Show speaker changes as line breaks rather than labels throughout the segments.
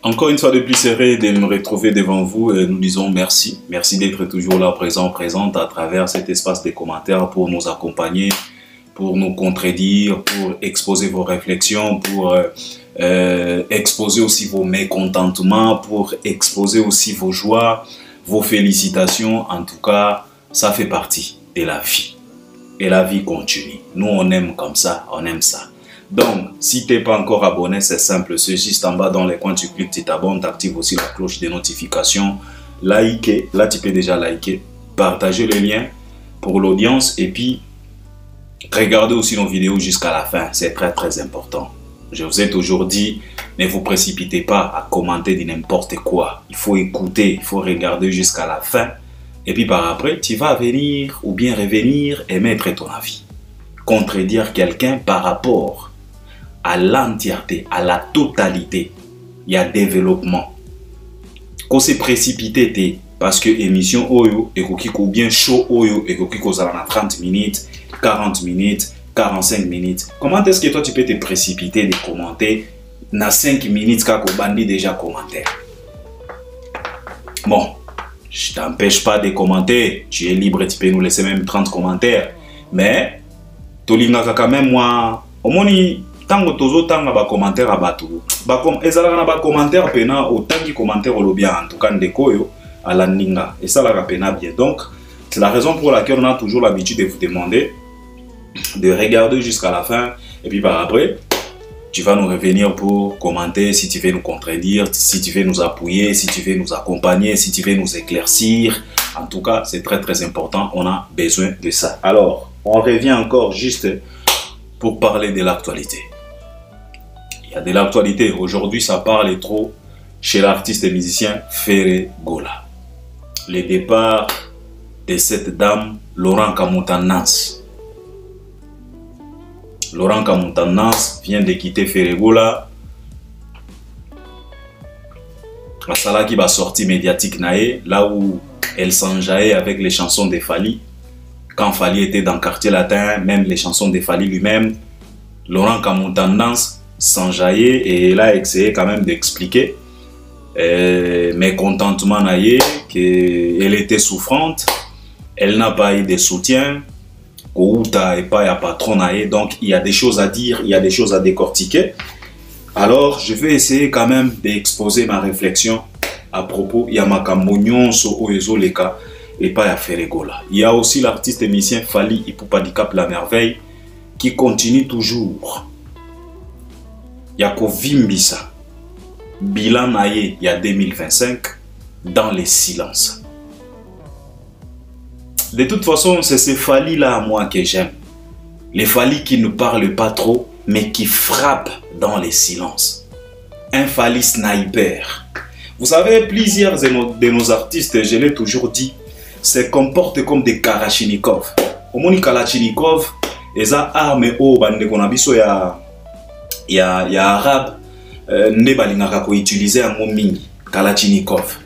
Encore une fois de plus, c'est vrai de me retrouver devant vous. Nous disons merci. Merci d'être toujours là, présente à travers cet espace des commentaires pour nous accompagner, pour nous contredire, pour exposer vos réflexions, pour exposer aussi vos mécontentements, pour exposer aussi vos joies, vos félicitations. En tout cas, ça fait partie de la vie. Et la vie continue. Nous, on aime comme ça, on aime ça. Donc, si tu n'es pas encore abonné, c'est simple. C'est juste en bas dans les coins, tu cliques, tu t'abonnes, tu actives aussi la cloche de notification. Likez, là tu peux déjà liker. Partagez le lien pour l'audience et puis regardez aussi nos vidéos jusqu'à la fin. C'est très très important. Je vous ai toujours dit, ne vous précipitez pas à commenter de n'importe quoi. Il faut écouter, il faut regarder jusqu'à la fin. Et puis par après, tu vas venir ou bien revenir et mettre ton avis. Contredire quelqu'un par rapport à l'entièreté, à la totalité, il y a développement. Quand c'est précipité, parce que émission Oyo, ou bien show Oyo, et qu'on a 30 minutes, 40 minutes, 45 minutes. Comment est-ce que toi tu peux te précipiter de commenter dans 5 minutes quand on bandit déjà commentaire? Bon, je t'empêche pas de commenter, tu es libre, tu peux nous laisser même 30 commentaires. Mais, Tolinga quand même, moi, au moins, tango tozo tanga ba commentaire abatu ba comme ezala na ba commentaire pena autangi commentaire au bien en tout cas ndeko yo à la ninga et ça la pena bien. Donc c'est la raison pour laquelle on a toujours l'habitude de vous demander de regarder jusqu'à la fin et puis par après tu vas nous revenir pour commenter si tu veux nous contredire, si tu veux nous appuyer, si tu veux nous accompagner, si tu veux nous éclaircir. En tout cas, c'est très très important, on a besoin de ça. Alors, on revient encore juste pour parler de l'actualité. Il y a de l'actualité. Aujourd'hui, ça parle trop chez l'artiste et musicien Ferregola. Le départ de cette dame, Laurent Kamutanans. Laurent Kamutanans vient de quitter Ferregola. La qui va sortir médiatique naé, là où elle s'enjaillait avec les chansons de Fali. Quand Fali était dans le quartier latin, même les chansons de Fali lui-même, Laurent Kamutanans s'enjaillait et il a essayé quand même d'expliquer mécontentement qu'elle était souffrante, elle n'a pas eu de soutien, et pas un patron donc il y a des choses à dire, il y a des choses à décortiquer. Alors je vais essayer quand même d'exposer ma réflexion à propos de Yamakamonion sur Oezoleka et pas à Ferregola. Il y a aussi l'artiste et musicien Fali Ipupa Dicap La Merveille qui continue toujours. Yako Vimbisa, bilan naïe il y a 2025 dans les silences. De toute façon, c'est ces Fali là à moi que j'aime. Les Fali qui ne parlent pas trop, mais qui frappent dans les silences. Un Fali sniper. Vous savez, plusieurs de nos artistes, je l'ai toujours dit, se comportent comme des Kalachnikov. Au moins, Kalachnikov, ils ont armes au bande qu'on a biso il y a arabe ne balingaka ko utiliser en mingi Kalachnikov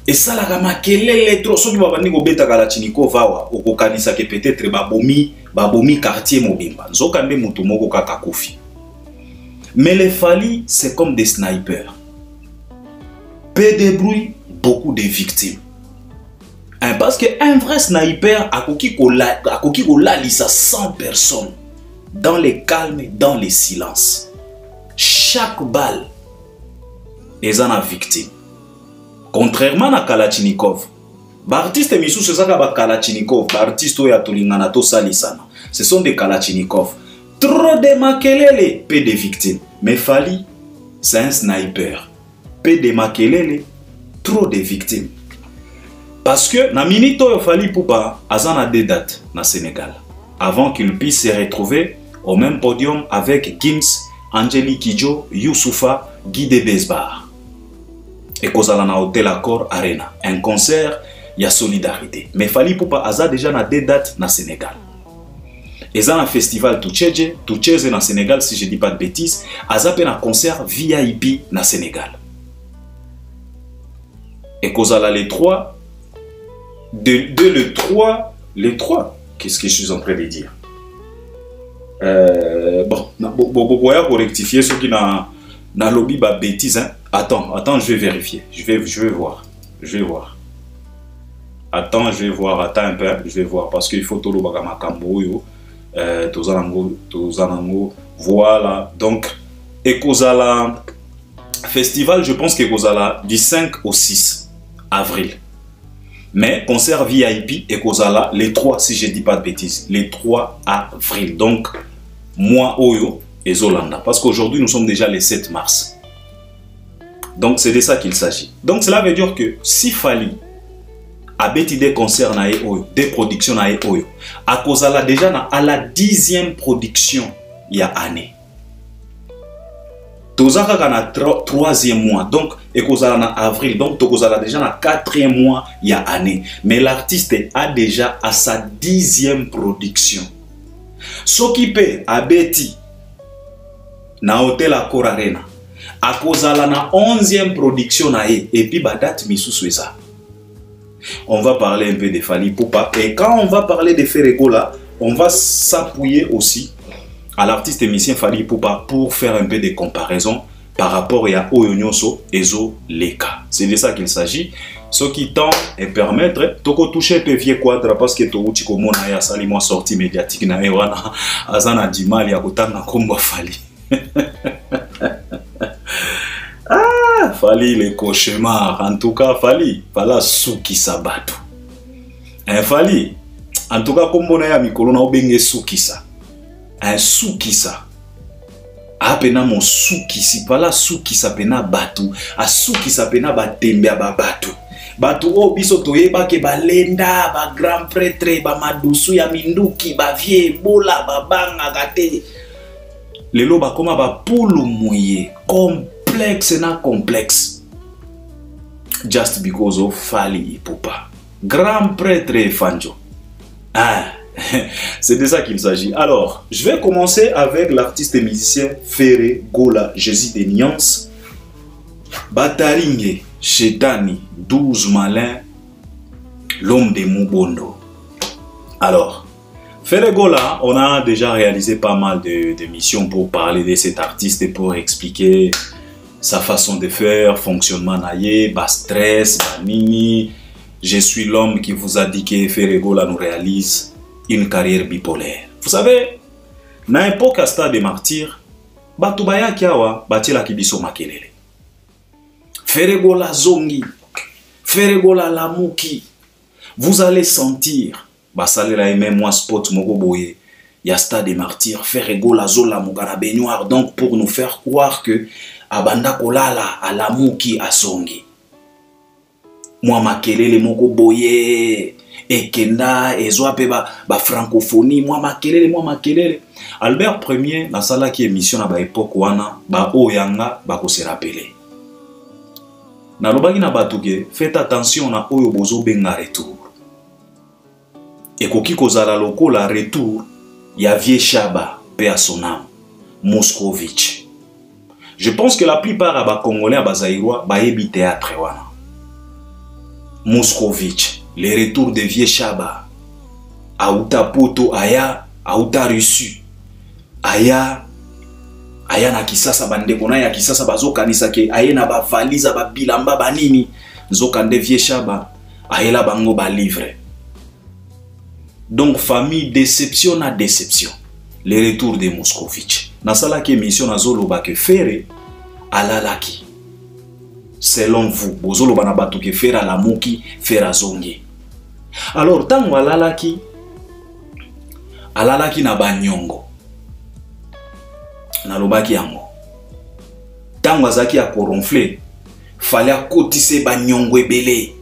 et ça la makelele trop soki babandi ko beta Kalachnikov awa okokanisa ke peut-être babomi quartier mobimba nzoka nde mutu moko kaka kofi. Mais les Fali c'est comme des snipers, peu de bruit, beaucoup de victimes. Parce que un vrai sniper a koki ko lalisa 100 personnes dans les calmes, dans les silences. Chaque balle est une victime. Contrairement à Kalachnikov, l'artiste Missou c'est ça que Kalachnikov, l'artiste Oyatolinganato Salisana, ce sont des Kalachnikov. Trop de makelele, peu de victimes. Mais Fali, c'est un sniper. Peu de makelele, trop de victimes. Parce que na minito Fali Poupa, Azan a des dates na Sénégal. Avant qu'il puisse se retrouver au même podium avec Gims, Angélique Kidjo, Youssoufa, Guy de Besbar. Et Kozala na Hotel Accor Arena. Un concert, il y a solidarité. Mais Fali Poupa Aza déjà na des dates na Sénégal. Et ça un festival Toucheze na Sénégal, si je ne dis pas de bêtises. Aza pe un concert VIP na Sénégal. Et Kozala les trois, les trois, qu'est-ce que je suis en train de dire? Bon, pour rectifier ceux qui n'ont lobby bêtise, hein. Attends, je vais vérifier. Je vais voir. Attends, je vais voir. Attends un peu. Je vais voir. Parce qu'il faut tout le bagama kamboyo. Tozanango. Voilà. Donc, Ekozala Festival, je pense qu'Ekozala du 5 au 6 avril. Mais concert VIP Ekozala les 3, si je ne dis pas de bêtises, les 3 avril. Donc, moi, Oyo et Zolanda. Parce qu'aujourd'hui, nous sommes déjà le 7 mars. Donc, c'est de ça qu'il s'agit. Donc, cela veut dire que si Fally a bêti des concerts, des productions, à Kozala déjà à la 10e production, il y a année. Tozaka na 3e mois, donc Ekozala na avril, donc Tokozala déjà na 4e mois, il y a année. Mais l'artiste a déjà à sa 10e production. Ce qui peut a bêti na Hotel Accor Arena, à Kozala na 11e production na et puis date misusu ça. On va parler un peu de Fally Ipupa et quand on va parler de Ferregola, on va s'appuyer aussi à l'artiste émissien Fally Ipupa pour faire un peu de comparaison par rapport à Oyonyoso et Zo Leka. C'est de ça qu'il s'agit. Ce qui tend et permettre de toucher peu vieux quadre parce que tout le monde a sali moi sortie médiatique na ewana azana du mal ya kotanga komba Fally. Ah, Fally les cauchemars. En tout cas, Fally, voilà Suki Sabato. Fally, en tout cas, comme on a mikolo na obenge Sukisa. Un Sukisa. A pena mon Sukisi, pas la Sukisa pena batu. A Sukisa pena batembe a babatu. Batu o biso toyeba ke balenda, ba grand prêtre, ba madusu ya minduki, ba vie bola, ba banga gate. Lelo ba koma ba pulu mouye, complexe na complexe. Just because of Fally Ipupa. Grand prêtre Fanjo. Ah, c'est de ça qu'il s'agit. Alors, je vais commencer avec l'artiste et musicien Ferregola, Jésus des nuances. Bataringue, Chetani, 12 malins, l'homme de Mubondo. Alors, Ferregola, on a déjà réalisé pas mal de missions pour parler de cet artiste et pour expliquer sa façon de faire, fonctionnement naïe, bas stress, bas nini. Je suis l'homme qui vous a dit que Ferregola nous réalise une carrière bipolaire. Vous savez, na époque à Stade des Martyrs, Batubaya Kiawa, Batila Kibiso Makelele. Ferregola Zongi, Ferregola Lamuki. Vous allez sentir, Basalera et même moi spot Mogoboye, ya Stade des Martyrs, Ferregola Zola Mugara Baignoire, donc pour nous faire croire que Abanda Kolala à Lamuki à Zongi. Moi makelele moko boye ekenda ezwa ba francophonie moi makelele Albert Ier na sala qui émission na ba époque wana ba oyanga ba ko se rappeler na lobaki na batuke faites attention na oyo bozo benga retour ekoki kozala lokola retour ya Vie Shaba pe à son âme Moscovitch. Je pense que la plupart à ba congolais à ba zaïrois ba yebi théâtre wana Moscovitch, les retours de Vie Shaba, Aouta Poto, Aya, Aouta Reçu, Aya na kisasa bandekona ya kisasa bazoka nisake, Aya na ba valise ba bilamba banini, Zokande Vie Shaba, Aya la bango ba livre. Donc famille déception na déception, les retours de Moscovitch. Na sala ki émission na zolo ba ke fere alalaki. Selon vous, bozolo banabatu ke fera la muki, fera zongi. Alors, tango alalaki na banyongo. Na lobaki yango. Tango azaki a koronfle, fallait kotise banyongo ebele.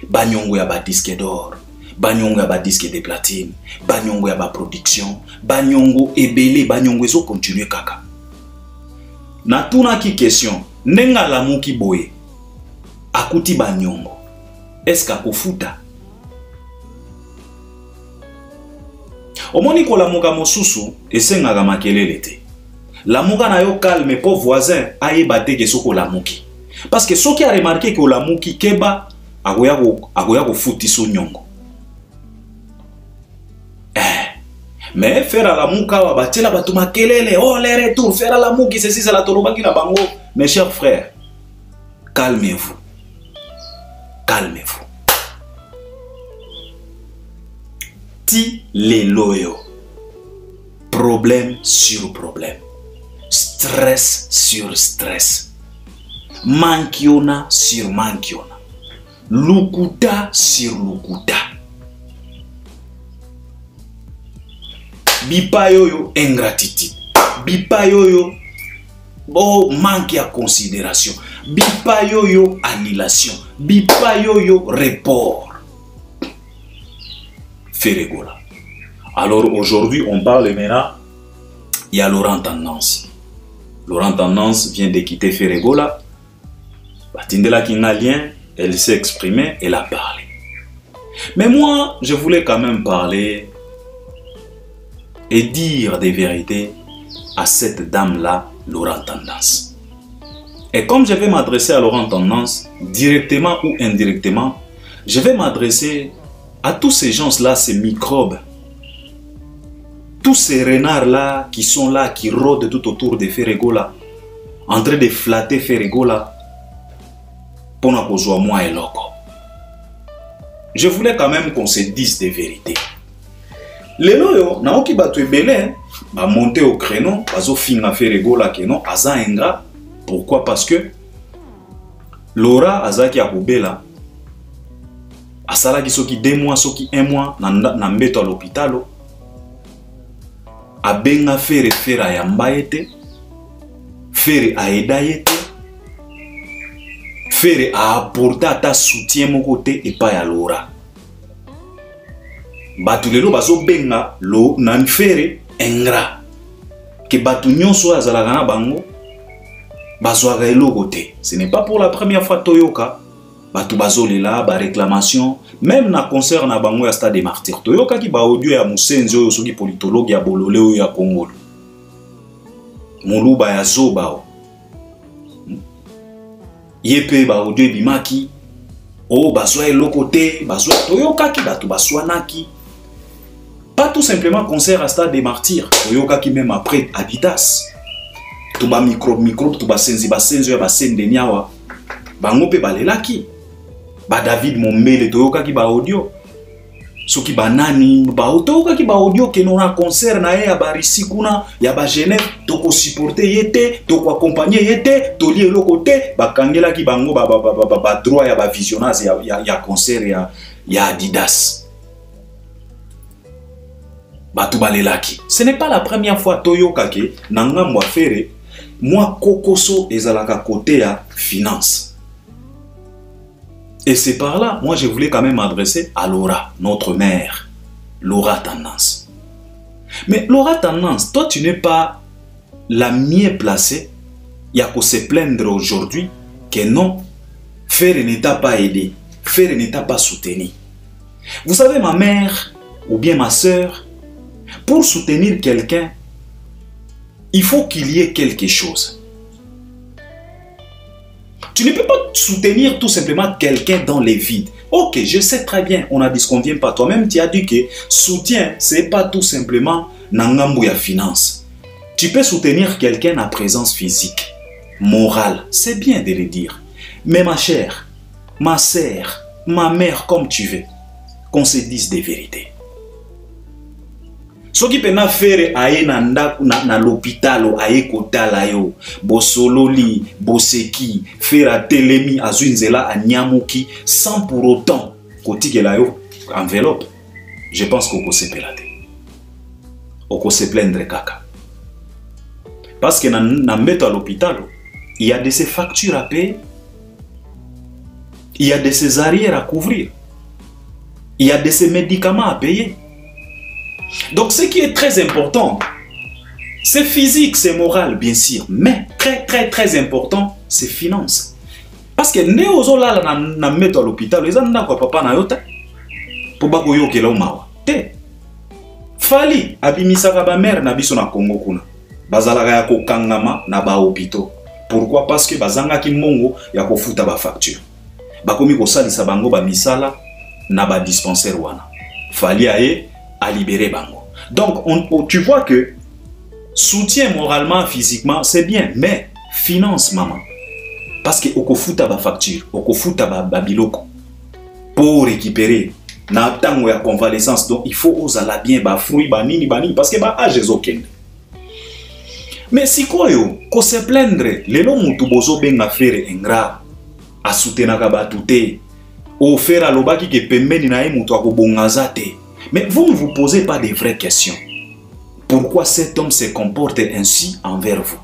Banyongo ya ba disque d'or, banyongo ya ba disque de platine, banyongo ya ba production, banyongo ebele, banyongo ezo continuer kaka. Na tuna ki question, nenga la muki boye. Akuti banyongo. Est-ce qu'akofuta? Omoni ko la muka mosusu esengaka makelele te. La muka na yo calme po voisin ayeba te ke soko la muki. Parce que soki a remarqué que la muki keba agoya ko futi so nyongo. Mais faire la muka wa batela batu makelele, oh les retours, faire la muki ceci c'est la tolobaki na bango. Mes chers frères, calmez-vous. Calmez-vous. Ti les loyo. Problème sur problème. Stress sur stress. Mankiona sur mankiona. Lukuta sur lukuta. Bipa yoyo ingratitude. Bipa yoyo manque à considération. Bipa yoyo annulation. Bipa yoyo report. Ferregola. Alors aujourd'hui, on parle maintenant, il y a Laurent Tendance. Laurent Tendance vient de quitter Ferregola. Batindela Kingalien, elle s'est exprimée, elle a parlé. Mais moi, je voulais quand même parler et dire des vérités à cette dame-là, Laurent Tendance. Et comme je vais m'adresser à Laurent Tendance, directement ou indirectement, je vais m'adresser à tous ces gens-là, ces microbes, tous ces renards-là qui sont là, qui rôdent tout autour de Ferregola, en train de flatter Ferregola, pour ne pas moi et loco. Je voulais quand même qu'on se dise des vérités. Les loyaux, naoki batu ebele, ba monter au créneau, bazo finga Ferregola keno, aza ingrat. Pourquoi? Parce que Laura azaki akubela, asala ki soki 2 mois, soki 1 mois, na mbeto à l'hôpital, abenga Fere a yamba ete, Fere a aida ete, Fere a apporté ta soutien mon côté et pas à Laura. Batu lelo bazo benga lo nan Fere ingrat. Que batu nyonso azalaka na bango bazo elo côté. Ce n'est pas pour la première fois Toyoka. Batu bazo lela ba réclamation même na concert na bango ya Stade des Martyrs. Toyoka ki ba audio ya Musenzi oyo soki politologue ya Bolole oyo ya Congo. Muluba ya Zoba. Yepe ba audio bimaki. Oh bazo elo côté, bazo Toyoka ki batu baswanaki. Pas tout simplement concert à Stade des Martyrs. Toyoka ki même après Adidas. Tuba microbe tuba senzi ya basende nyawa. Bango pe balelaki. Ba David Mombele Toyoka ki ba audio. Soki banani ba Toyoka ki ba audio ke non concert na ya barisi kuna ya ba Genève toko supporter yete, toko accompagner yete, toli elo côté ba kangela ki bango ba droit ya ba visionnage ya concert ya Adidas. Batu balelaki. Ce n'est pas la première fois Toyoka ke nangamwa Fere moi kokoso ezalaka côté ya finance. Et c'est par là, moi je voulais quand même m'adresser à Laura, notre mère, Laura Tendance. Mais Laura Tendance, toi tu n'es pas la mieux placée, il y a qu'à se plaindre aujourd'hui que non, Fere ne t'a pas aidé, Fere ne t'a pas soutenu. Vous savez, ma mère ou bien ma soeur, pour soutenir quelqu'un, il faut qu'il y ait quelque chose. Tu ne peux pas soutenir tout simplement quelqu'un dans les vides. Ok, je sais très bien, on a dit ce qu'on vient pas. Toi-même, tu as dit que soutien, c'est pas tout simplement nangambu ya finance. Tu peux soutenir quelqu'un à présence physique, morale. C'est bien de le dire. Mais ma chère, ma sœur, ma mère, comme tu veux, qu'on se dise des vérités. Ce qui peut faire aye na l'hôpital aye kotala yo bosololi boseki faire telemi azunzela anyamuki sans pour autant kotikela yo enveloppe. Je pense qu'on peut se pelate. On peut se plaindre kaka. Parce que na mbeto à l'hôpital, il y a de ces factures à payer. Il y a de ces arrières à couvrir. Il y a de ces médicaments à payer. Donc ce qui est très important, c'est physique, c'est moral bien sûr, mais très important, c'est finance. Parce que néozola na mettre à l'hôpital, les gens n'ont papa na yota pour ba koyo kela umawa. Te fali abimisaka ba mère na biso na Congo kuna. Bazalaka ya kokangama na ba hôpitaux. Pourquoi? Parce que bazanga ki mongo ya kofuta ba facture. Bakomi ko salisa bango ba misala na ba dispensaire wana. Fali aye à libérer bango. Donc, tu vois que soutien moralement, physiquement, c'est bien, mais finance, maman. parce que okofuta ba facture, okofuta ba biloko pour récupérer na tango ya convalescence. Donc il faut osala bien ba fruit ba nini parce que ba âge ezokende. Mais si koyo ko se plaindre lelo mutu bozo benga faire ingrat a soutenaka batu te o faire alobaki ke pembeni na ye mutu akobongaza te. Mais vous ne vous posez pas de vraies questions. Pourquoi cet homme se comporte ainsi envers vous?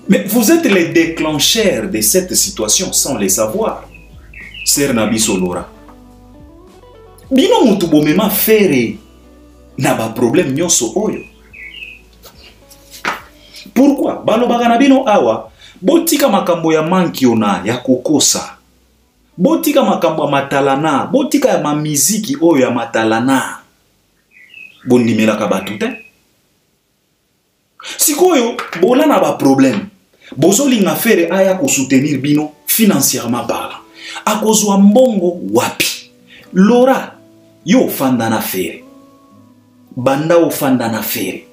Mais vous êtes les déclencheurs de cette situation sans le savoir. Sœur Nabi Solora. Bino mutu bomema faire na ba problème nyonso oyo. Pourquoi? Balobaka na bino awa, botika makambo ya mankiona ya kokosa. Botika makambo ya matalana, botika ya mamiziki oyo ya matalana. Bondimelaka batu te. Sikoyo, bola na ba problème. Bozolinga fere aya ko soutenir bino financièrement parlant. Akozwa mbongo wapi. Lora, yo fanda na fere. Banda o fanda na fere.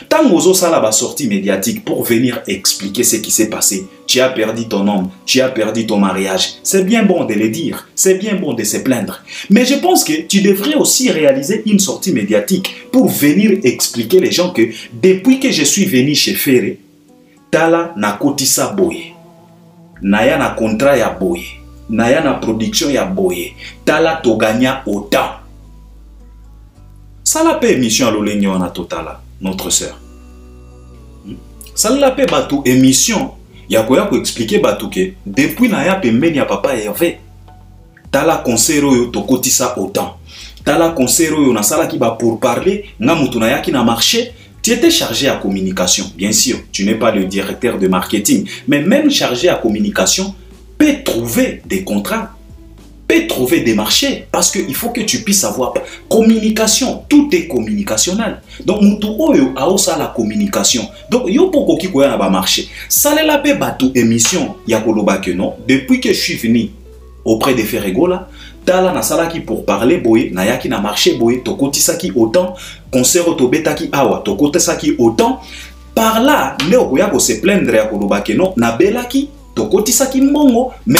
Tango zo sala ba sortie médiatique pour venir expliquer ce qui s'est passé. Tu as perdu ton homme, tu as perdu ton mariage. C'est bien bon de le dire, c'est bien bon de se plaindre. Mais je pense que tu devrais aussi réaliser une sortie médiatique pour venir expliquer les gens que depuis que je suis venu chez Ferré, tala na kotisa boye. Naya na contrat ya boye. Naya na production ya boye. Tala to gagna autant. Ça la paix émission à l'olegno na totala. Notre sœur. Ça la paix batou émission. Yakoya ko expliquer batou que depuis na ya pembeni ya papa Hervé. Tala conseil yo to kotisa autant. Tala conseil yo na sala ki ba pour parler, nga mutu na yaki na marché. Tu étais chargé à communication, bien sûr. Tu n'es pas le directeur de marketing, mais même chargé à communication peut trouver des contrats, peut trouver des marchés, parce qu'il faut que tu puisses avoir communication. Tout est communicationnel. Donc, mutu oyo aosa la communication. Donc, yo poko ki koya na ba marché. Sale la pe batou émission ya koloba que non. Depuis que je suis venu auprès de Ferregola, tala na salaki pour parler boye, na yaki na marché boye, tokotisaki autant, concert otobetaki awa, tokotisaki autant. Par là, ne okoya ko se plaindre ya koloba que non, na belaki, tokotisaki mbongo, mais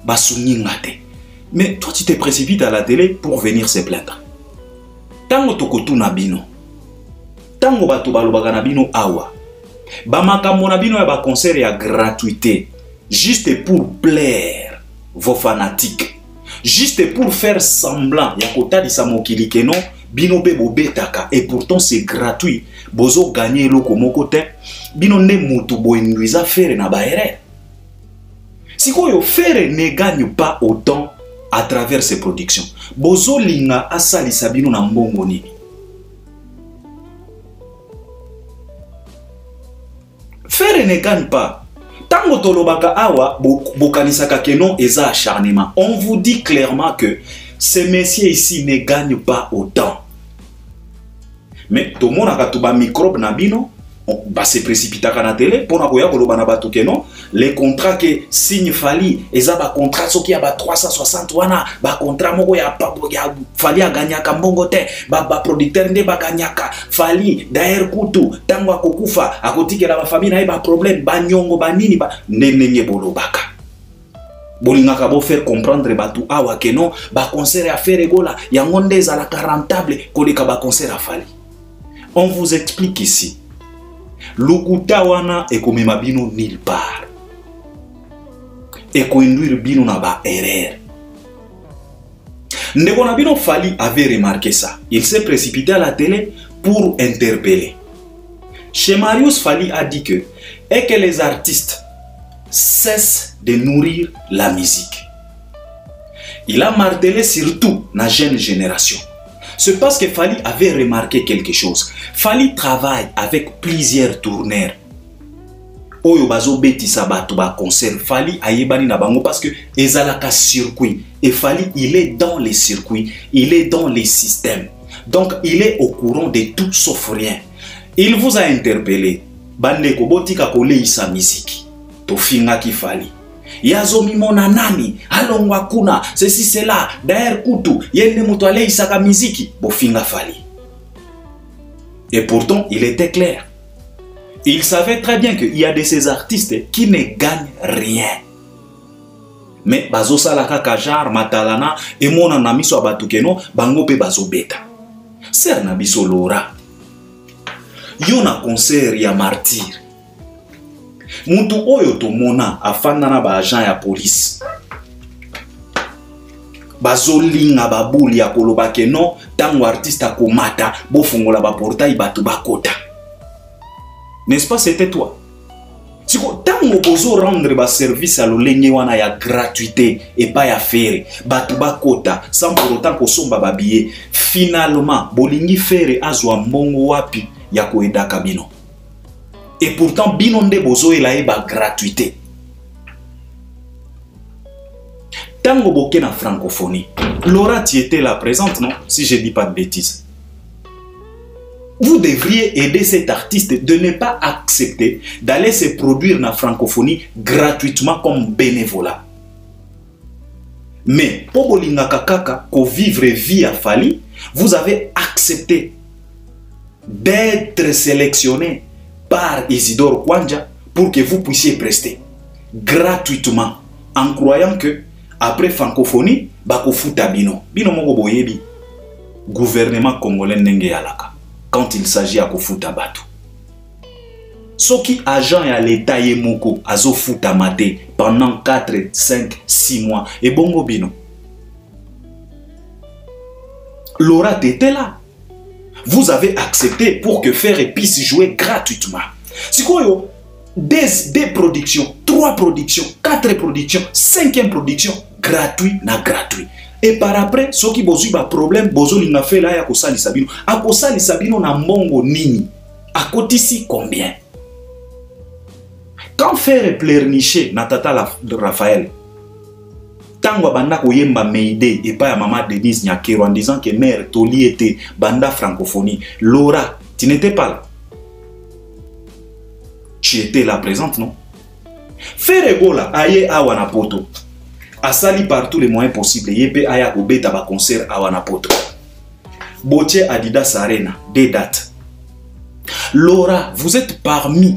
basuni ngate. Mais toi tu te précipites à la télé pour venir se plaindre. Tango tokotu na bino. Tango bato balobaka na bino awa. Ba makambo na bino ya ba concert ya gratuité, juste pour plaire vos fanatiques. Juste pour faire semblant, ya kotalisa mokili ke non, bino pe bobetaka, et pourtant c'est gratuit. Bozo gagner loko moko te, bino ne mutu boinduiza faire na baere. Sikoyo faire ne gagne pas autant à travers ses productions. Bozo linga asalisa bino na mbongo nini. Faire ne gagne pas. Tango tolobaka awa, bokanisaka kenon eza acharnement. On vous dit clairement que ces messieurs ici ne gagnent pas autant. Mais tout le monde a un microbe na bino, ba se précipitaka na télé pour na koya koloba na batu kenon, les contrats que signe Fali, eza ba contrat soki ya ba 360 wana, ba contrat moko ya Fali a ganyaka mbongo te, ba producteur nde ba ganyaka, Fali d'ailleurs kutu, tango akokufa, akotike la ba famille na ba problème, ba nyongo ba nini ba nenenge bolobaka. Bolingaka bo faire comprendre batu awa kenon, ba concert à Ferregola, yango nde ezalaka rentable koleka ba concert à Fali. On vous explique ici. Lukuta wana ekomema bino nulle part. Ekoinduire bino na ba erreur. Ndeko na bino Fali avait remarqué ça. Il s'est précipité à la télé pour interpeller. Chez Marius, Fali a dit que les artistes cessent de nourrir la musique. Il a martelé surtout la jeune génération. C'est parce que Fali avait remarqué quelque chose. Fali travaille avec plusieurs tourneurs. Oyo bazo betisa batu ba concert. Fali ayebani na bango parce que ezalaka circuit. Et Fali, il est dans les circuits, il est dans les systèmes. Donc il est au courant de tout sauf rien. Il vous a interpellé. Bandeko botika koleisa musique. Tofinga ki Fali. Yazomi mona nani, alongwa kuna, ceci cela, d'ailleurs kutu, yende mutu aleisaka miziki, bofinga Fali. Et pourtant, il était clair. Il savait très bien qu'il y a de ces artistes qui ne gagnent rien. Mais bazo salaka kajar matalana et mon ami so abatukeno bango pe bazo beta. Ser na biso Lora. Yo na concert ya martyr. Muntu oyo to mona afanda na ba agent ya police. Bazo linga babuli ya koloba ke no tango artiste akomata bo fungola ba portail batu bakota. N'est-ce pas c'était toi? Si tango bozo rendre ba service à l'olenge wana ya gratuité et pas ya faire batu bakota sans pour autant ko somba ba billet, finalement bolingi faire azwa mbongo wapi ya koeda kabino. Et pourtant bino nde bozo elaye ba gratuité. Tango boke na francophonie, Lora tu étais là présente, non? Si je dis pas de bêtises. Vous devriez aider cet artiste de ne pas accepter d'aller se produire dans la francophonie gratuitement comme bénévolat. Mais pour Bolinga Kakaka, pour vivre vie à Fali, vous avez accepté d'être sélectionné par Isidore Kwanja pour que vous puissiez prester gratuitement en croyant que après francophonie, bako futa bino. Bino moko boyebi. Gouvernement congolais nenge yalaka. Quand il s'agit à kofuta batu. Soki agent ya l'État yemoko azo futa mate pendant 4, 5, 6 mois. Et bongo bino. Lora t'était là. Vous avez accepté pour que Ferre puisse jouer gratuitement. C'est quoi yo? Des productions, 3 productions, 4 productions, 5e production, gratuit na gratuit. Et par après, ceux qui ont eu un problème, bozo linga fait là ya kosali sabino. A kosali sabino na mbongo nini? A kotisi combien? Quand Ferre pleurniché na tata Raphaël, tango banda koyemba Meide et pas ya maman Denise Nyakero en disant que mère Toli était banda francophonie. Lora, tu n'étais pas là. Tu étais là présente, non? Ferre gola aye awana poto. Asali par tous les moyens possibles. Yepe aya kobeta ba concert awana poto. Botier Adidas Arena, des dates. Lora, vous êtes parmi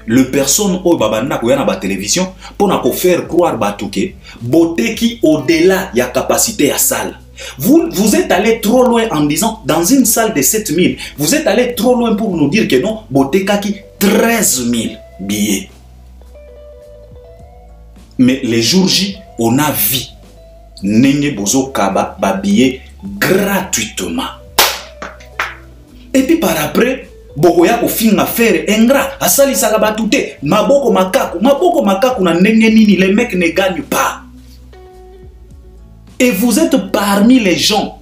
les personnes au babanda ko yana ba télévision pour na ko faire croire batouke beauté qui au-delà ya capacité à salle. Vous êtes allé trop loin en disant dans une salle de 7000, vous êtes allé trop loin pour nous dire que non, beauté qui 13 000 billets. Mais les jours J, on a vu Nenge Bozo Kaba ba billet gratuitement. Et puis par après, Bogoya ko finga faire engra asali sakaba touté maboko makaku na nenge nini, les mecs ne gagnent pas. Et vous êtes parmi les gens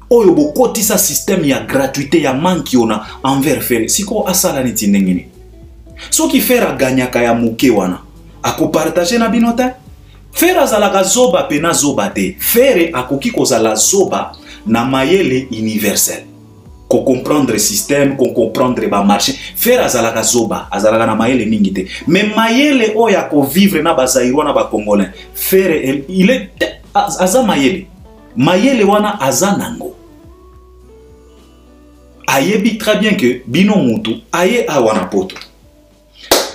oyo bokoti sa système ya gratuité ya manki ona envers faire siko asala niti nengini. So ki faire ganyaka ya muke wana ako partager na binota faire azalaka zoba pena zoba te faire akoki kozala zoba na mayele universel ko comprendre système ko comprendre ba marché faire azalaka zoba azalaka na mayele mingi te mais mayele oya ko vivre na bazairwa na ba congolais faire il est aza mayele wana aza nango. Ayebi très bien que bino mutu aye awana poto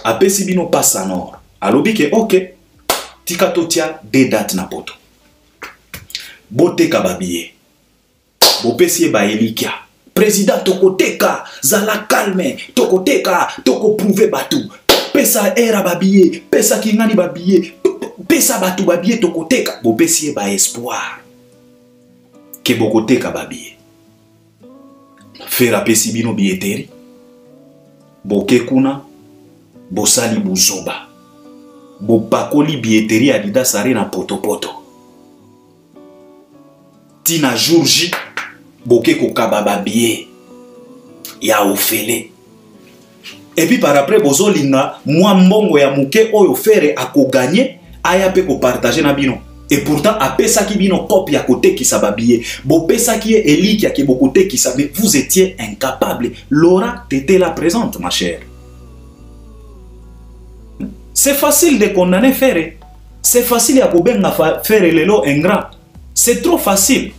apesi bino passa nord alobi ke ok tika totia des dates na poto boteka babiye bopesi ba elikia président tokoteka zala calme tokoteka toko prouver batu pesa era babiye pesa kingani babiye pesa batu babiye tokoteka bopesi ba espoir ke bokoteka babiye faire apesi bino billetterie boke kuna bosali buzoba bopakoli billetterie Adidas Arena poto tina jour J boke kokaba babiye ya ofele et puis par après bozo linga mwa mbongo ya muke oyo Ferre ako gagner aya pe ko partager na bino. Et pourtant, apesa ki bino copie à côté qui s'ababille. Bo pesa qui est Eli qui a qui côté qui s'abille. Vous étiez incapable. Lora, t'étais là présente, ma chère. C'est facile de condamner Ferre. C'est facile à faire lelo ingrat. C'est trop facile.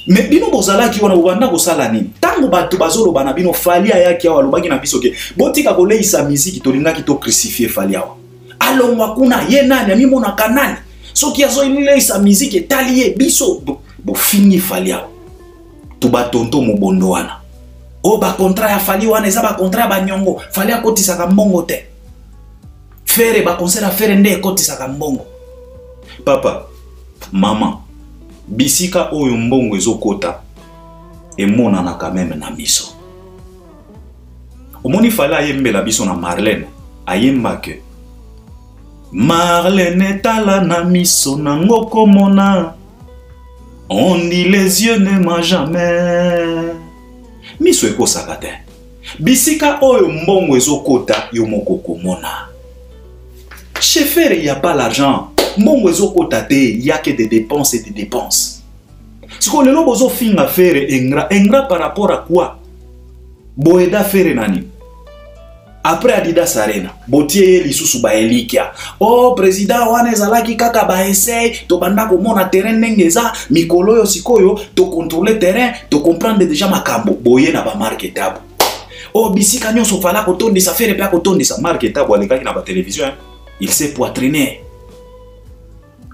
Mais bino bozala ki wana bobanda kosala nini? Tango bato bazolo bana bino Fally ayaki awa lobaki na biso ke botika koleisa miziki tolingaki to crucifier Fally awa. Alongwa kuna ye nani amimona kanani? Soki azoileisa miziki etali ye biso bo fini Fally awa. To batonto mobondo wana. O ba contrat ya Fally wana eza ba contrat ba nyongo. Fally akotisaka mbongo te. Fere ba concert a fere nde akotisaka mbongo. Papa, maman, bisika oyo mbongo ezokota emonana quand même na miso. Omoni Fally ayembela biso na Marlène, ayemba ke Marlène tala na miso nango komona. On dit les yeux ne m'ont jamais. Miso ekosaka te. Bisika oyo mbongo ezokota yo moko komona. Chez Fere, il n'y a pas l'argent. Mbongo ezokota te, il y a que des dépenses et des dépenses. Si on le lobo zo finga Fere engra par rapport à quoi? Boeda Fere nani. Après Adidas Arena, botie lisusu ba elikia. Oh président wana ezalaki kaka ba essaye to banda ko mona terrain nengeza mikolo yo sikoyo to contrôler terrain to comprendre déjà makambo boye na ba marketable. Oh bisika nyonso fala ko tondisa Fere pe ko tondisa marketable alekaki na ba télévision. Il s'est poitriné.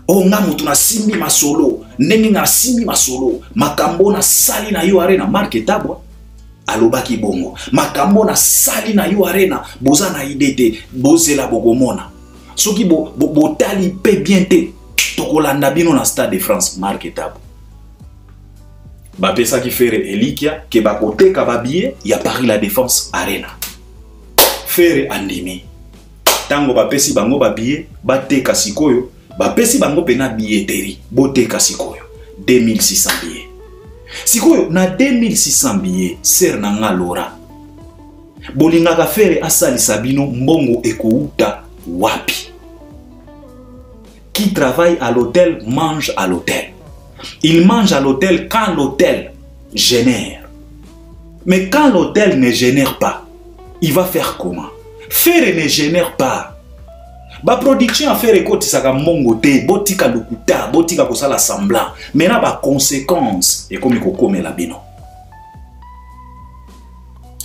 Oh nga mutu na simbi masolo, ndenge nga simbi masolo, makambo na sali na yo arena marketable. Alobaki bongo makambo na sali na yo arena boza na idete bozela bogomona soki botali pe bien te tokolanda bino na Stade de France marketable bapesa ki Fere elikia ke bakoteka babiye ya Paris La Défense Arena. Fere andimi tango bapesi bango babiye bateka sikoyo bapesi bango pena billetterie boteka sikoyo 2600 billets. Sikoyo na 2600 billets ser nanga Laura. Bolingaka Fere asali sabino mbongo ekouta wapi. Qui travaille à l'hôtel mange à l'hôtel. Il mange à l'hôtel quand l'hôtel génère. Mais quand l'hôtel ne génère pas, il va faire comment? Fere ne génère pas. Ba production à Fere kotisaka mbongo te, botika lukuta, botika kosala semblant. Maintenant ba conséquence et comme kokome la bino.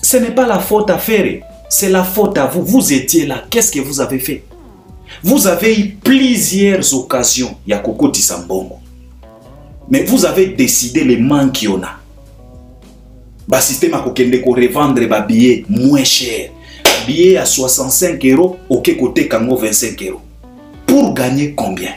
Ce n'est pas la faute à Fere, c'est la faute à vous. Vous étiez là, qu'est-ce que vous avez fait? Vous avez eu plusieurs occasions ya kokotisa mbongo. Mais vous avez décidé les manques qu'il y en a. Ba système a kokende ko revendre ba billet moins cher. Billet à 65 €, ok côté kango 25 €. Pour gagner combien?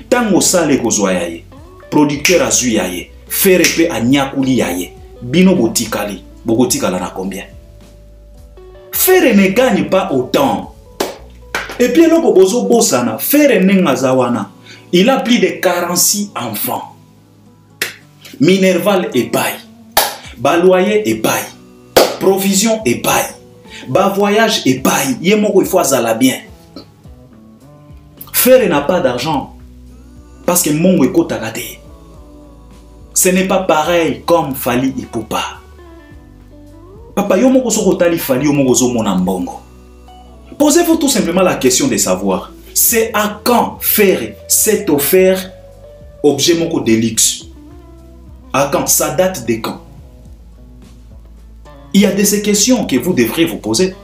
Tango sale kozwa yaye, producteur azu yaye, Fere pe anyakuli yaye, bino botikali, bogotikala na combien? Fere ne gagne pas autant. Et puis loko bozo bosana, Fere nenga zawana, il a plus de 46 enfants. Minerval et paille, baloyer et paille, provision et paille. Ba voyage et paille, yemoko il faut azala bien. Fere n'a pas d'argent parce que mongo ekotaka te. Ce n'est pas pareil comme Fally Ipupa. Papa yomoko soko tali Fally yomoko zo mona mbongo. Posez-vous tout simplement la question de savoir c'est à quand Fere s'est offert objet moko de luxe. À quand? Ça date de quand? Il y a de ces questions que vous devrez vous poser.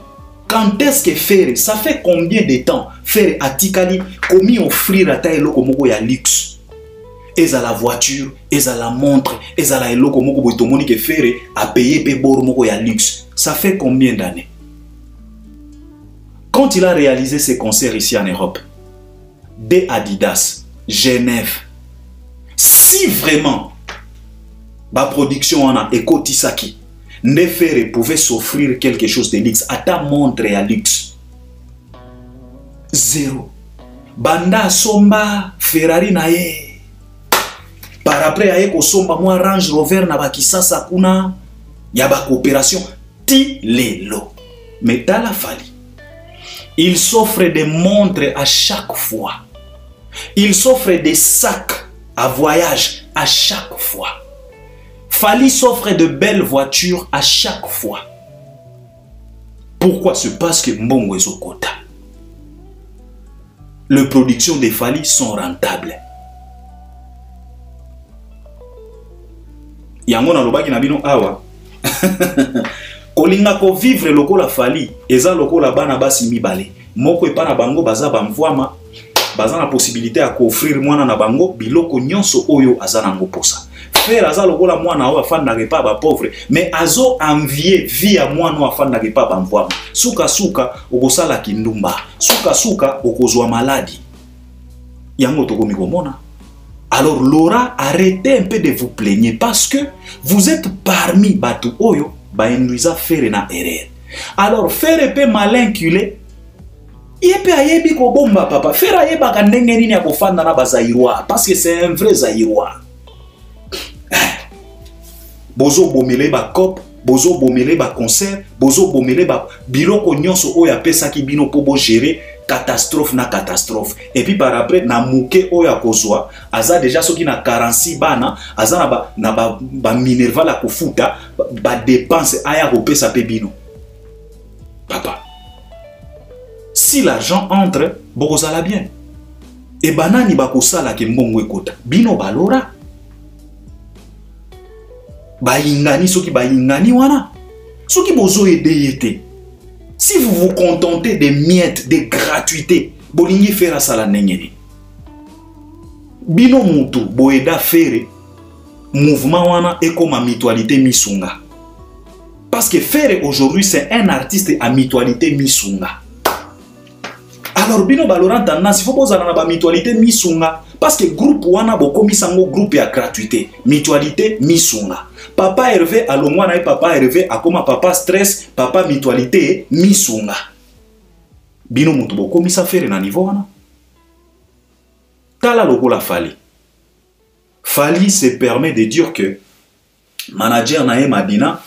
Quand est-ce que Fere, ça fait combien de temps Fere a tikali commis offrir à ta eloko moko ya luxe? Eza la voiture, eza la montre, eza la eloko moko boitomoni que Fere a payé pe boro moko ya luxe. Ça fait combien d'années? Quand il a réalisé ses concerts ici en Europe, des Adidas, Genève, si vraiment ma production en a ekotisaki, ne Fere pouvait s'offrir quelque chose de luxe, à ta montre à luxe. Zéro. Banda somba Ferrari na ye. Par après aye ko somba moi Range Rover na bakisasa kuna ya ba coopération ti lelo. Mais dans la Fally, il s'offre des montres à chaque fois. Il s'offre des sacs à voyage à chaque fois. Fally s'offre de belles voitures à chaque fois. Pourquoi? C'est parce que mbongo ezokota. Les productions de Fally sont rentables. yango na lobaki na bino awa kolinga ko vivre lokola fali eza lokola bana basi mibale moko epa na bango baza bamvwama baza na possibilité ya koofrir mwana na bango biloko nyonso oyo aza nango posa. Frère aza lokola mwana oyo afandaka pa ba pauvre mais azo envier vie ya mwana oyo afandaka pa bamvwama. Suka suka okosala kindumba, suka suka okozwa maladi. Yango tokomi komona. Alors Laura, arrêtez un peu de vous plaigner parce que vous êtes parmi batu oyo ba induisa faire na erreur. Alors faire pe malinculé yepe ayebi ko bomba papa faire ayeba ka ndenge nini ya kofanda na bazaïrois parce que c'est un vrai zaïrois. Bozo bomele ba cop, bozo bomele ba concert, bozo bomele ba biloko nyonso oyo apesa ki bino po bo gérer catastrophe na catastrophe. Et puis par après na muke oya kozwa aza déjà soki na 46 bana aza na ba minerva la kofuta ba dépense aya kopesa pe bino. Papa, si l'argent entre bokozala bien et banani bakosala ke mbongo ekota bino balora bayingani soki bayingani wana soki bozo edeyete. Si vous vous contentez des miettes, des gratuités, bolingi fera sala nengeni. Bino mutu boeda fere mouvement wana et comme mutualité misunga. Parce que Ferre aujourd'hui c'est un artiste à mutualité misunga. Alors bino baloran tendance il faut poser na ba mutualité misunga parce que groupe wana bokomi sango groupe ya gratuité, mutualité misunga. Papa Hervé alongwa na papa Hervé akoma papa stress, papa mutualité misunga. Bino mutu bokomi sa Ferre na niveau wana. Tala lokola Fali. Fali se permet de dire que manager na Madina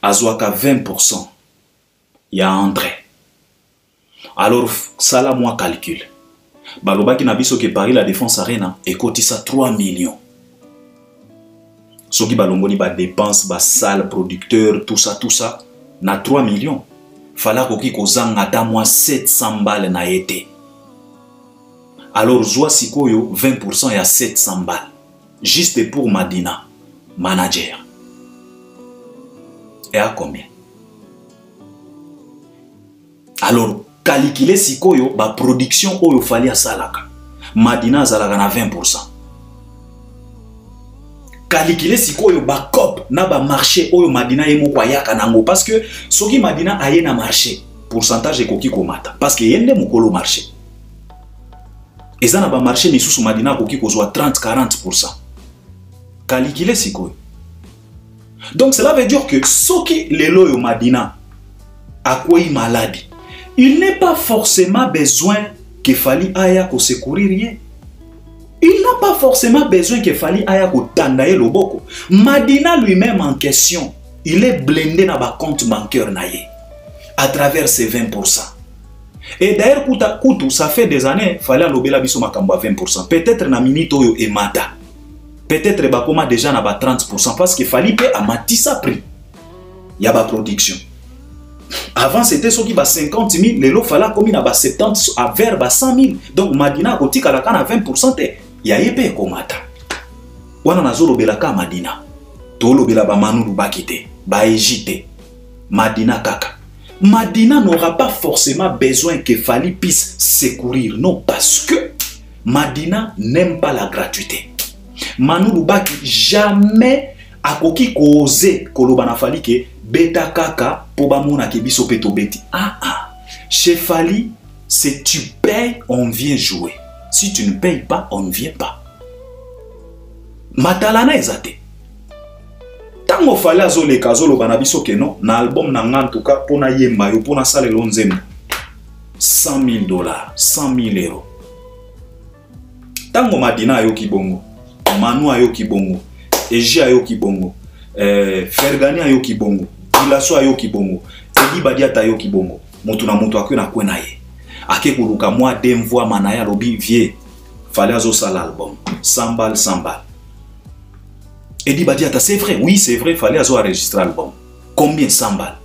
azwaka 20%. Ya entrée. Alors, ça là, moi, calcul. Balobaki na biso ke Paris la Défense Arena et kotisa 3 millions. Soki balongoli ba dépense, ba salle, producteur, tout ça, na 3 millions. Fala koki kozanga ta moi 700 balles na été. Alors, zwa sikoyo 20% ya 700 balles. Juste pour Madina, manager. Et à combien? Alors, calculer sikoyo ba production oyo fali a salaka. Madina zalaka na 20%. Calculer sikoyo ba cop na ba marché oyo Madina yemo kwa yaka nango parce que soki Madina aye na marché pourcentage ekoki komata parce que yende mukolo marché. Eza na ba marché misusu Madina koki kozwa 30-40%. Calculer sikoyo. Donc cela veut dire que soki lelo yo Madina akwei maladie. Il n'est pas forcément besoin que Fali aya ko secourir. Il n'a pas forcément besoin que Fali aya ko tandaye loboko. Madina lui-même en question, il est blindé dans ba compte bancaire naye à travers ses 20%. Et d'ailleurs kutu ça fait des années Fali lobela biso makambo 20%. Peut-être na minute oyo e mata. Peut-être ba koma déjà na ba 30% parce que Fali pe amati sa prix. Ya ba production. Avant c'était ce qui va 50 000, les lots fallait comme il a 70 à vers 100 000. Donc Madina kotika la kana 20%. Ya yepe komata. Wana nazolo belaka Madina. Tolo bela ba manulu bakite, ba ejite. Madina kaka. Madina n'aura pas forcément besoin que Fali puisse secourir. Non, parce que Madina n'aime pas la gratuité. Manulu baki jamais akoki ko oser kolobana Fali ke beta kaka pour bamona ke biso peto beti. Chez Fali, si tu payes, on vient jouer. Si tu ne payes pas, on ne vient pas. Matalana ezate. Tango Fali azoleka azolobana biso ke non, na album na nga en tout cas pona yemba yo pona sale lonzemo. $100 000, 100 000 euros. Tango Madina ayo kibongo, Manu ayo kibongo, Eji ayo kibongo, Fergani ayo kibongo, Ilaso ayo kibongo, Edi Badiata ayo kibongo. Mutu na mutu akwe na kwe na ye. Ake kuruka mwa demvwa manaya lobi vie. Fallait azo sala album. 100 balles, 100 balles. Edi Badiata, c'est vrai? Oui, c'est vrai, fallait azo enregistrer l'album. Combien? 100 balles.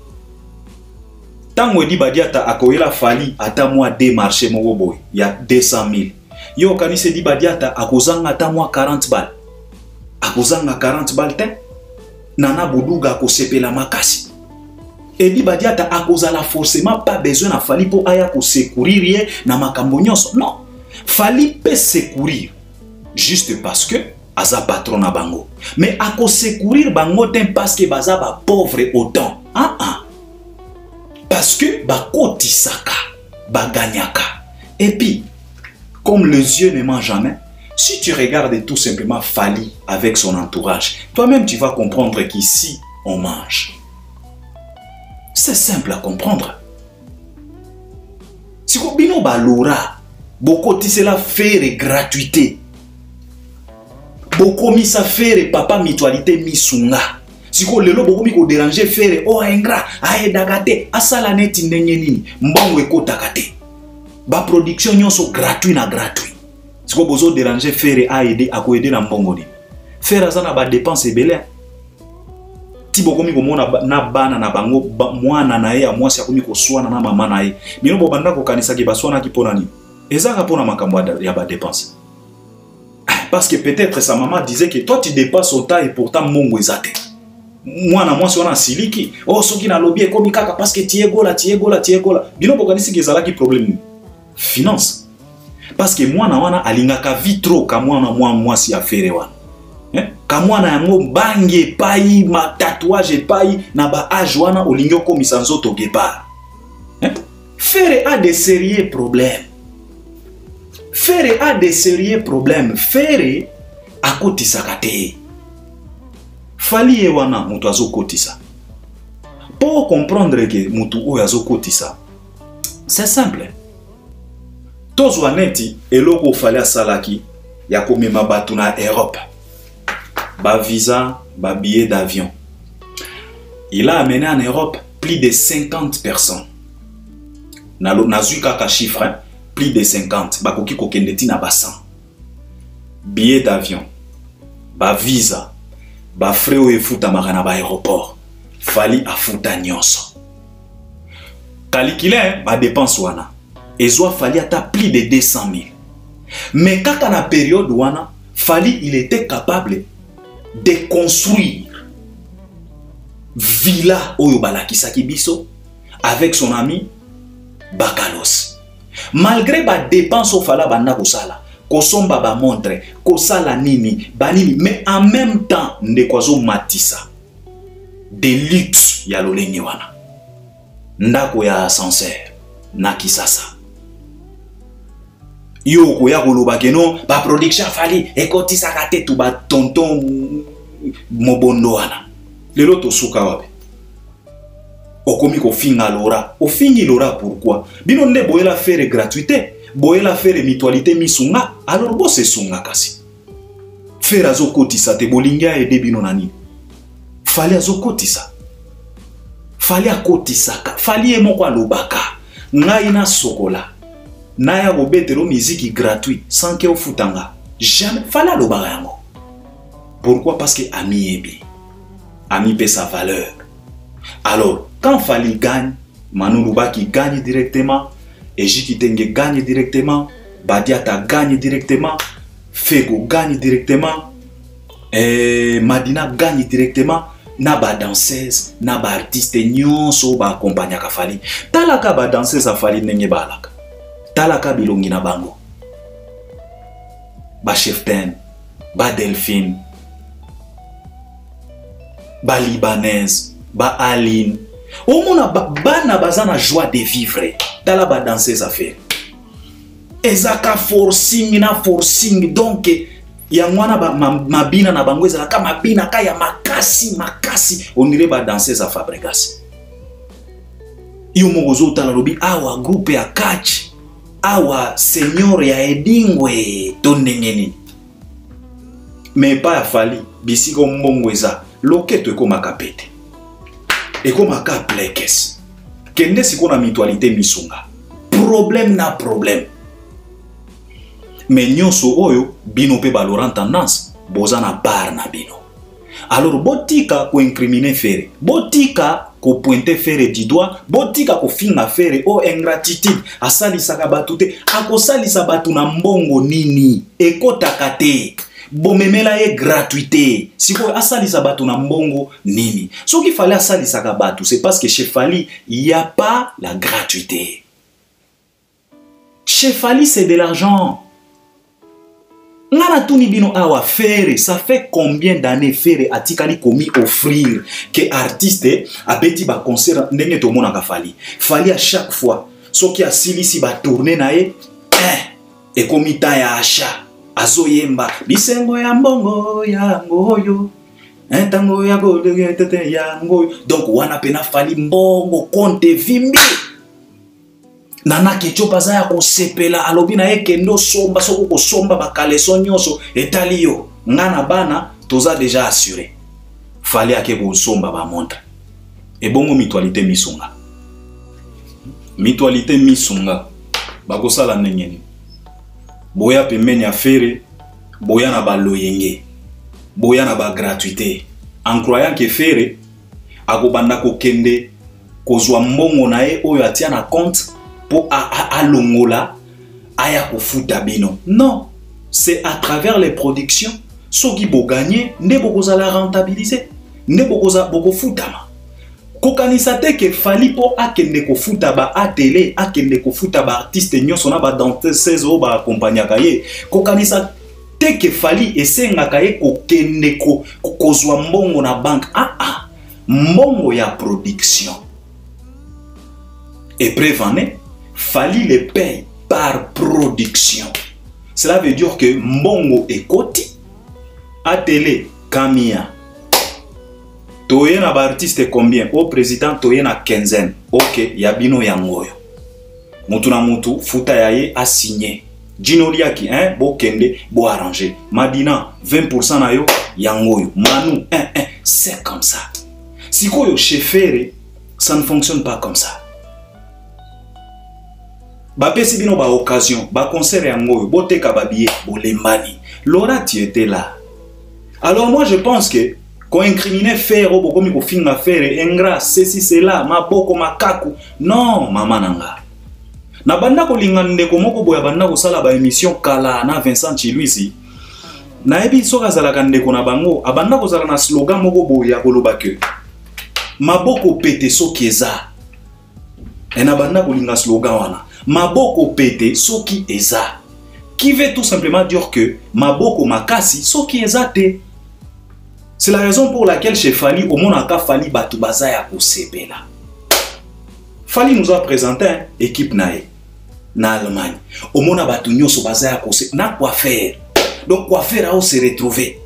Tango Edi Badiata akoyela Fali ata mwa démarché mo boy. Il y a 200 000. Yo kanise Edi Badiata akozanga ata mwa 40 balles. Akozanga 40 balles te. Nana Boudouga ko sepela makasi. Edi Badiata akozala forcément pas besoin na Fally pour aya ko secourir na makambo nyonso. Non. Fally peut secourir juste parce que aza patron na bango. Mais ako secourir bango ten parce que baza ba pauvre autant. Parce que ba kotisaka, ba gagnaka. Et puis comme les yeux ne mentent jamais, si tu regardes tout simplement Fally avec son entourage, toi-même tu vas comprendre qu'ici on mange. C'est simple à comprendre. Si vous bino balora, beaucoup c'est la faire gratuité. Beaucoup mis à faire papa mutualité misunga. Si vous lelo beaucoup mi ko déranger faire oh ingra aye dagate asala neti ndenyenini mbongo ekotakate. Ba production nyonso gratuit na gratuit. Si vous besoin déranger faire a aider à ko aider na mbongo ni. Faire azana ba dépense belé. Ti bokomi ko mona na bana na bango mwana na ye ya mwasi akomi ko swana na mama na ye. Bino bo banda ko kanisa ki baswana ki pona ni. Ezaka pona makambo ya ba dépense. Parce que peut-être sa maman disait que toi tu dépasses autant et pourtant mongo ezate. Mwana mwasi wana siliki. Oh soki na lobby ekomi kaka parce que tiegola. Bino bo kanisa ki ezala ki problème. Finance. Parce que mwana wana alingaka vitro ka mwana mwasi afere wana. Kamwana yango bange pai ma tatouage pai na ba âge wana olingyo komisa nzoto geba. Faire a des sérieux problèmes. Faire a des sérieux problèmes. Faire a kotisa kate. Fally e wana mutu azo kotisa. Pour comprendre que mutu o azo kotisa, c'est simple. Tozwa neti eloko Fally asalaki ya komema batu na Europe. Ba visa, ba billet d'avion. Il a amené en Europe plus de 50 personnes. Nazuka ka chiffre, hein? Plus de 50. Ba koki kokendeti na ba 100. Billet d'avion, ba visa, ba frais o efuta makana ba aéroport. Fally afuta nyonso. Kalikile ba dépense wana. Ezwa Fally ata plus de 200 000. Mais kaka na période wana, Fally il était capable de construire villa oyo balakisaki biso avec son ami Bakalos. Malgré ba dépense au Fally banda kosala, kosomba ba montre, kosala nini, banini, mais en même temps ndekwazo matisa de luxe ya lolenge wana. Ndako ya ascenseur na Kisasa. Yo ko ya koloba keno ba production Fally ekotisa kate tu ba tonton mobondo wana. Lelo to suka wabe. Okomi ko finga lora. O fingi lora pourquoi? Bino nde boyela faire gratuité, boyela faire mutualité misunga, alors bo se sunga kasi. Faire azo kotisa te bolinga ede bino nani. Fally azo kotisa. Fally akotisa ka. Fally e moko alobaka. Ngai na sokola. Naya bobetero musique gratuit sans que ofutanga. Jamais Fally alobaka yango. Pourquoi? Parce que ami ebi. Ami paie sa valeur. Alors, quand Fally gagne, Manu Lubaki gagne directement, Eji Kitenge gagne directement, Badiata gagne directement, Fego gagne directement, Madina gagne directement, na ba danseuse, na ba artiste nyonso ba accompagner ka Fally. Talaka ba danseuse a Fally nenge balaka. Talaka bilongi na bango. Ba Cheftain, ba Delphine, ba Libanaise, ba Aline. Au mona bana bazana joie de vivre. Tala ba danseuse a faire. Ezaka forcing na forcing donc ya mwana ba mabina na bango ezala ka mabina ka ya makasi on dirait ba danseuse a Fabregas. Iyo mogozo tala lobi awa groupe ya catch awa senior ya edingwe tondengeni. Mais pas ya Fally bisiko mbongo eza loketo ekoma kapete. Ekoma ka plekes. Kende siko na mutualité misunga. Problème na problème. Mais nyonso oyo bino pe baloran tendance boza na bar na bino. Alors botika ko incriminer faire. Botika ko pointer faire du doigt, botika ko finga faire o ingratitude asali saka batute, akosali sa batu na mbongo nini ekotaka te. bomemela ye gratuité. Si vous asalisa bato na mbongo nini. Ce qu'il fallait asalisa ka bato, c'est parce que chez Fally, il n'y a pas la gratuité. Chez Fally, c'est de l'argent. Ngana tuni bino awa Ferré, ça fait combien d'années Ferré a tikali komi offrir que artiste a beti ba concert ndenge to mona ka Fally. Fally à chaque fois, so qui a silisi ba tourner na ye, et komita ya achat. Azoyemba bisengo ya mbongo ya ngoyo entango ya godege tete ya ngoyo. Donc wana pena Fally mbongo konte vimbi nana kechopa za ya kosepela alobi na ye kendo somba soko kosomba bakaleso nyonso etaliyo ngana bana toza déjà assuré. Fally ake kosomba ba montre et bongo mutualité misunga bakosala ndengeni boya pembeni ya Ferré, boya na ba loyenge, boya na ba gratuité, en croyant que Ferré akobanda kokende kozwa mbongo na ye oyo atia na compte pour alongola aya kofuta bino. Non, c'est à travers les productions soki bo gagner nde bokozala rentabiliser, nde boko futama. Kokanisa te ke Fally po akende ko futa ba atele, akende ko futa ba artiste nyonso na ba danseuse o ba accompagner ye. Kokanisa te ke Fally esenga kaye ko kende ko kozwa mbongo na banque. Mbongo ya production. Et prévané, Fally les paye par production. Cela veut dire que mbongo ekoti atele kamia. Toye na ba artiste combien? Au président toye na quinzaine. Ok, yabino yangoyo. Mutu na mutu, futa yaye a signé. Djino liaki, bo kende, bo arrangé. Madina, 20% na yo, yangoyo. Manu, c'est comme ça. Si koyo chez Ferré, ça ne fonctionne pas comme ça. Ba pesi bino ba occasion, ba concert yangoyo, bo teka ba billet, bo lembani. Laura, tu étais là. Alors moi je pense que quand incriminé Ferré, comme il faut Ferré, ingrat, ceci, cela, ma boko, ma kaku. Non, maman nanga. Na banda ko lingande ko moko boya banda ko sala ba émission kala na Vincent Chiluisi. Na ebi soka zala kande ko na bango, abanda ko zala na slogan moko boya koloba ke. Maboko pete soki eza. Et na banda ko linga slogan wana. Maboko pete soki eza. Qui veut tout simplement dire que maboko makasi soki eza te. C'est la raison pour laquelle chez Fally, au monde a Fally batu bazaya kosepela. Fally nous a présenté une équipe na Allemagne. Au monde a batu nyoso bazaya kosepela. Na quoi faire. Donc quoi faire à se retrouver.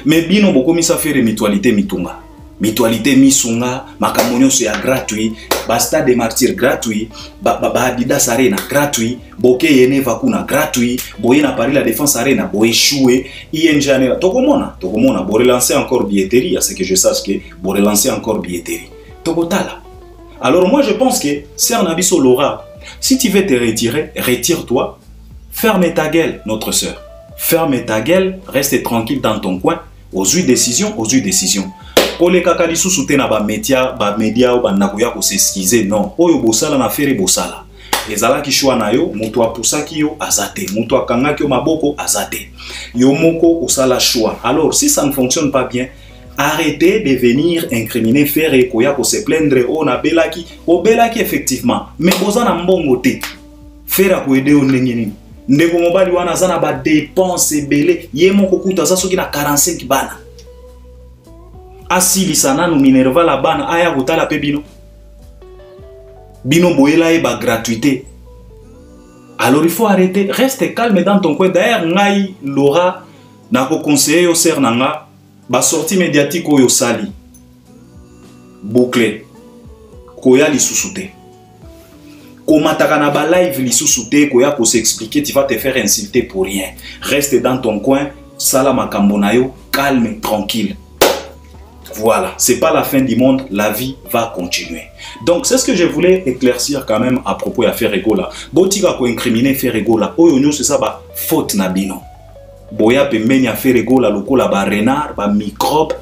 Mais bino boko misa faire mutualité mitunga. Mutualité misunga, makamonyo so ya gratuit, basta de martyrs gratuit, ba Adidas Arena gratuit, boke yene vakuna gratuit, boye na Paris la Défense Arena, boye choué, ING Arena. Tokomona, bo relancer encore billetterie, à ce que je sache que bo relancer encore billetterie. Tokotala. Alors moi je pense que Sœur Nabiso Laura, si tu veux te retirer, retire-toi, ferme ta gueule, notre sœur. Ferme ta gueule, reste tranquille dans ton coin, aux décisions. Pour les kakali sous na ba média ou ba nakuya ko s'excuser non. Oyo bosala na Ferré bosala. Ezala ki shwa na yo, mutu apusaki yo azate, mutu akangaki yo maboko azate. Yo moko osala choix. Alors si ça ne fonctionne pas bien, arrêtez de venir incriminer Ferré koya ko se plaindre o na belaki, o belaki effectivement. Mais bozana mbongo te. Ferré ko aider o ndengeni. Ndeko mobali wana zana ba dépense belé, ye moko kuta za soki na 45 bana. Asili sana no Minerva la bana aya kotala pe bino. Bino boyela e ba gratuité. Alors il faut arrêter, reste calme dans ton coin. D'ailleurs ngai Laura na ko conseiller yo ser nanga ba sortie médiatique oyo sali. Bouclé. Koya li susute. Komataka na ba live li susute koya ko s'expliquer, tu vas te faire insulter pour rien. Reste dans ton coin, sala makambo na yo, calme, tranquille. Voilà, c'est pas la fin du monde, la vie va continuer. Donc c'est ce que je voulais éclaircir quand même à propos de Ferré là. Botika ko incriminer Ferré là. Oyo nyo c'est ça ba faute na bino. Boya pembeni ya Ferré là lokola ba renard, ba microbe,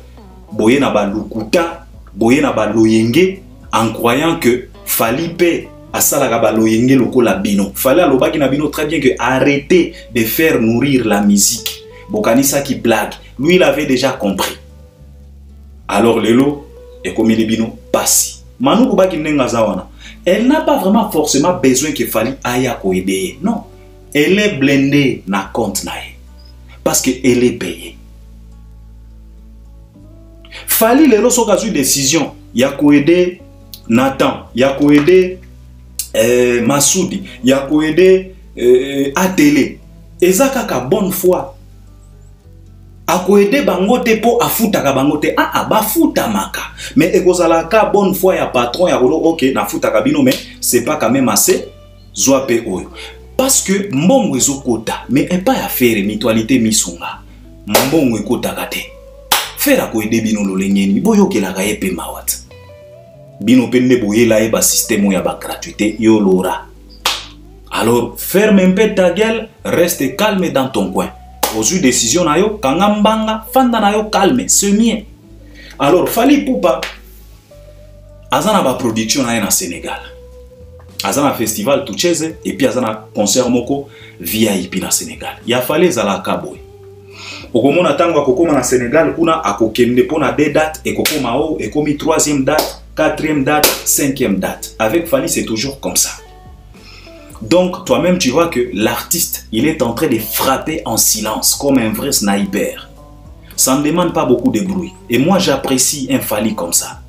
boye na ba lukuta, boye na ba loyenge en croyant que Fally pe asalaka baloyenge lokola bino. Fallait alobaki na bino très bien que arrêtez de faire nourrir la musique. Bokanisa qui blague. Lui il avait déjà compris. Alors lelo et comme il est bino passi. Manu Lubaki Nengazawana. Elle n'a pas vraiment forcément besoin que Fally aille à aider. Non. Elle est blindée na compte nae. Parce qu'elle est payée. Fally lelo soka une décision. Ya aider Nathan. Ya aider Massoudi. Ya aider Atélé. Ezaka ka bonne foi. Akoede bangote po afuta ka bangote bafuta maka mais ekozala ka bonne foi ya patron ya kolo OK na futa ka bino mais c'est pas quand même assez zwa pe oyo parce que mbongo ezokota mais pas ya faire mutualité misunga mbongo ekota kate faire akoede bino lolengeni boyokela ka yepe mawat bino pende boyela e ba système ya ba gratuité yo lora alors ferme un peu ta gueule reste calme dans ton coin. Aux yeux décision na yo kangambanga fanda na yo calme c'est mien. Alors Fally Ipupa azana ba production na Sénégal. Azana festival Tucheze et puis azana concert moko VIP na Sénégal. Ya fallait zala kaboy. Okomona tango akokoma na Sénégal kuna akokende pona deux dates et kokoma o et komi troisième date, quatrième date, cinquième date. Avec Fally c'est toujours comme ça. Donc, toi-même, tu vois que l'artiste, il est en train de frapper en silence, comme un vrai sniper. Ça ne demande pas beaucoup de bruit. Et moi, j'apprécie un Fally comme ça.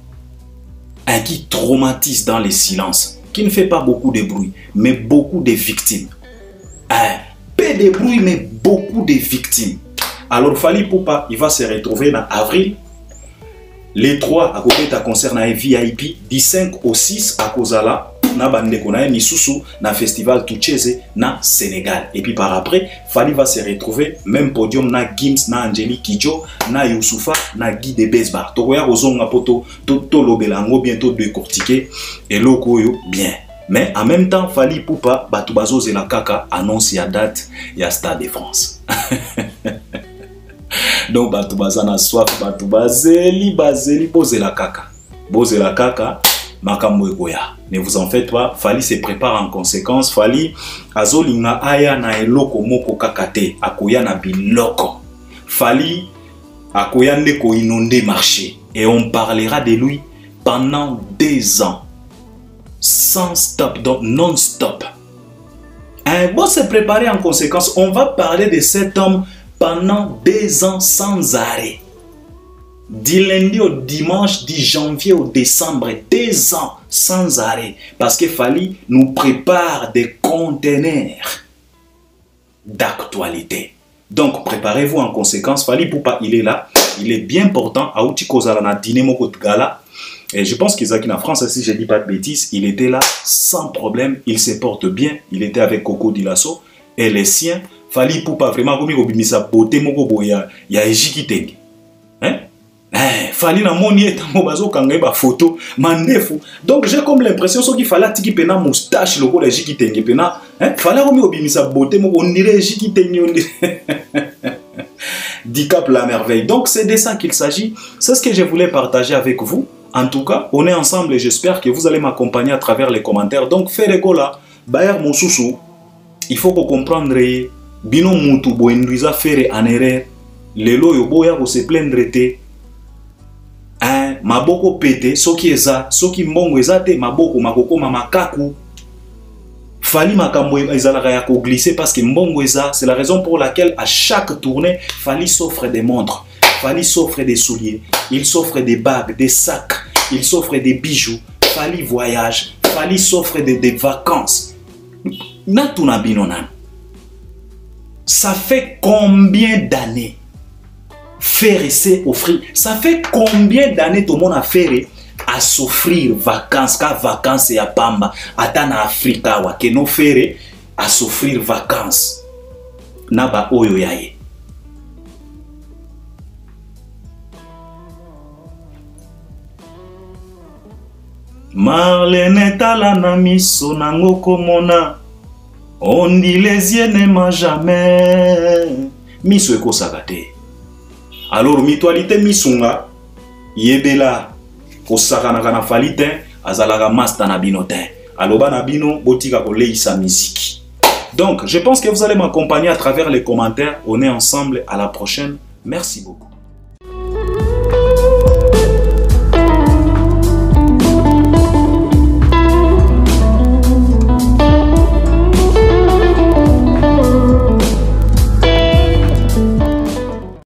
Un qui traumatise dans les silences, qui ne fait pas beaucoup de bruit, mais beaucoup de victimes. Un peu de bruit, mais beaucoup de victimes. Alors, Fally Ipupa, il va se retrouver en avril. Les 3, à côté de ta concert na VIP, du 5 au 6 à Kozala. Na bandeko na misusu na festival Tucheze na Sénégal et puis par après Fally va se retrouver même podium na Gims na Angélique Kidjo na Youssoufa na Guy de Besbar tokoya kozonga poto to lobelango bientôt décortiquer et lokoyo bien mais en même temps Fally Ipupa batu bazozela kaka annonce ya date ya Stade de France. Donc batu bazana soif batu bazeli bozela kaka makambo ekoya. Ne vous en faites pas, Fally se prépare en conséquence. Fally azolinga aya na eloko moko kakate, akoya na biloko. Fally akoya ndeko inondé marché et on parlera de lui pendant 2 ans. Sans stop, donc non-stop. Bon, se préparer en conséquence, on va parler de cet homme pendant 2 ans sans arrêt. Du lundi au dimanche, du janvier au décembre, 2 ans sans arrêt. Parce que Fally nous prépare des conteneurs d'actualité. Donc, préparez-vous en conséquence. Fally Ipupa, il est là. Il est bien portant. Aouti Kozalana Dine Moko de Gala. Et je pense qu'ils en France, si je ne dis pas de bêtises, il était là sans problème. Il se porte bien. Il était avec Coco Dilasso et les siens. Fally Ipupa, vraiment, comme il sa beauté, Moko Boya, il y a Ejikiteng. Hein? Fally na moni etango bazo kanga ba photo mandefu. Donc j'ai comme l'impression qu'il fallait tiki pena moustache loko la Ejikiteng pena fallait comme obimisa beauté mo on dirait Ejikiteng on dirait Dicap la merveille. Donc c'est de ça qu'il s'agit. C'est ce que je voulais partager avec vous. En tout cas, on est ensemble et j'espère que vous allez m'accompagner à travers les commentaires. Donc fais les là, Bayer mon sousou. Il faut qu'on comprenne bino mutu bo induisa faire en erreur. Lelo yo boya ko se plaindre te. Maboko pété, soki eza, soki mbongo eza te, maboko makoko mamakaku. Fally makambo ezalaka ya ko glisser parce que mbongo eza, c'est la raison pour laquelle à chaque tournée, Fally s'offre des montres, Fally s'offre des souliers, il s'offre des bagues, des sacs, il s'offre des bijoux, Fally voyage, Fally s'offre des vacances. Natuna binonan. Ça fait combien d'années? Faire et offrir. Ça fait combien d'années tout le monde a fait à s'offrir vacances, car vacances et à Pamba, à Afrika, wa que nous faire à s'offrir vacances. Naba oyo yaye. Marlene talana miso nango komona. On dit les yeux n'aiment jamais. Miso eko sagate. Alors, mutualité misunga, yebela, osakana kana falite, azalaga masta na binotin. aloba nabino botika koleisa musique. Donc, je pense que vous allez m'accompagner à travers les commentaires. On est ensemble. À la prochaine. Merci beaucoup.